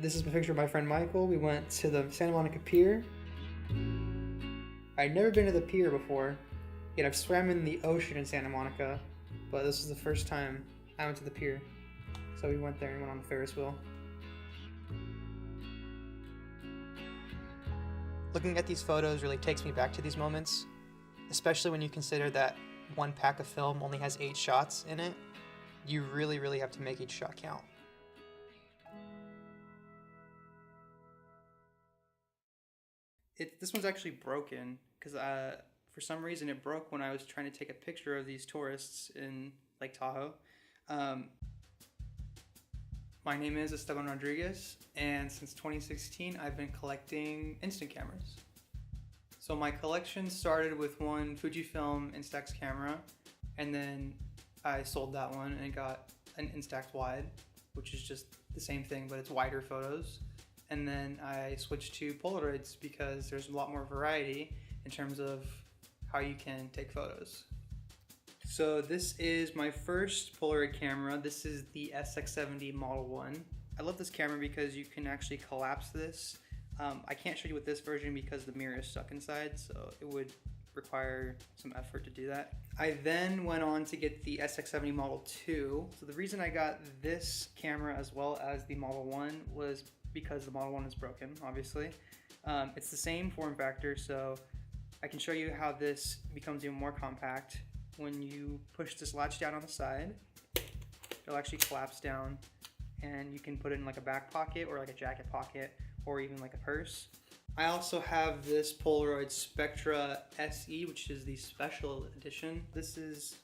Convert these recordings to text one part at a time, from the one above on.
This is a picture of my friend Michael. We went to the Santa Monica Pier. I'd never been to the pier before, yet I've swam in the ocean in Santa Monica, but this is the first time I went to the pier. So we went there and went on the Ferris wheel. Looking at these photos really takes me back to these moments, especially when you consider that one pack of film only has 8 shots in it. You really have to make each shot count. This one's actually broken because for some reason it broke when I was trying to take a picture of these tourists in Lake Tahoe. My name is Esteban Rodriguez, and since 2016 I've been collecting instant cameras. So my collection started with one Fujifilm Instax camera, and then I sold that one and got an Instax wide, which is just the same thing but it's wider photos. And then I switched to Polaroids because there's a lot more variety in terms of how you can take photos. So this is my first Polaroid camera. This is the SX70 Model 1. I love this camera because you can actually collapse this. I can't show you with this version because the mirror is stuck inside, so it would require some effort to do that. I then went on to get the SX70 Model 2. So the reason I got this camera as well as the Model 1 was because the Model 1 is broken, obviously. It's the same form factor, so I can show you how this becomes even more compact. When you push this latch down on the side, it'll actually collapse down, and you can put it in like a back pocket or like a jacket pocket or even like a purse. I also have this Polaroid Spectra SE, which is the special edition. This is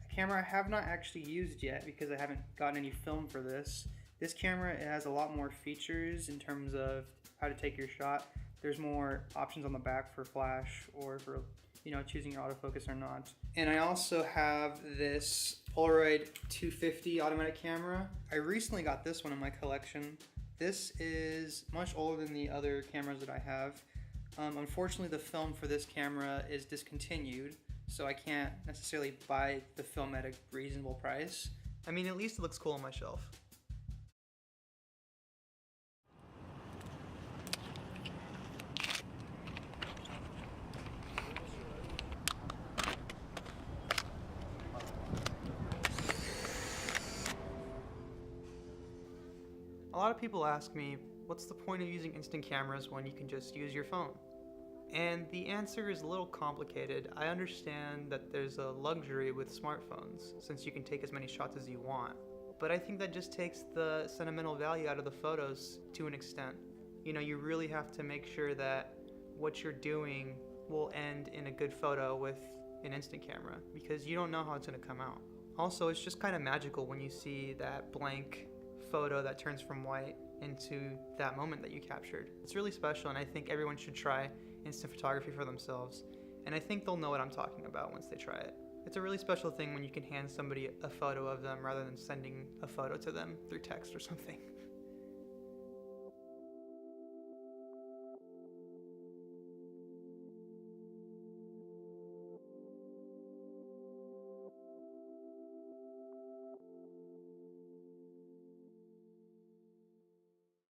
a camera I have not actually used yet because I haven't gotten any film for this. This camera, it has a lot more features in terms of how to take your shot. There's more options on the back for flash or for, you know, choosing your autofocus or not. And I also have this Polaroid 250 automatic camera. I recently got this one in my collection. This is much older than the other cameras that I have. Unfortunately, the film for this camera is discontinued, so I can't necessarily buy the film at a reasonable price. I mean, at least it looks cool on my shelf. A lot of people ask me, what's the point of using instant cameras when you can just use your phone? And the answer is a little complicated. I understand that there's a luxury with smartphones, since you can take as many shots as you want. But I think that just takes the sentimental value out of the photos to an extent. You know, you really have to make sure that what you're doing will end in a good photo with an instant camera, because you don't know how it's going to come out. Also, it's just kind of magical when you see that blank photo that turns from white into that moment that you captured. It's really special, and I think everyone should try instant photography for themselves. And I think they'll know what I'm talking about once they try it. It's a really special thing when you can hand somebody a photo of them rather than sending a photo to them through text or something.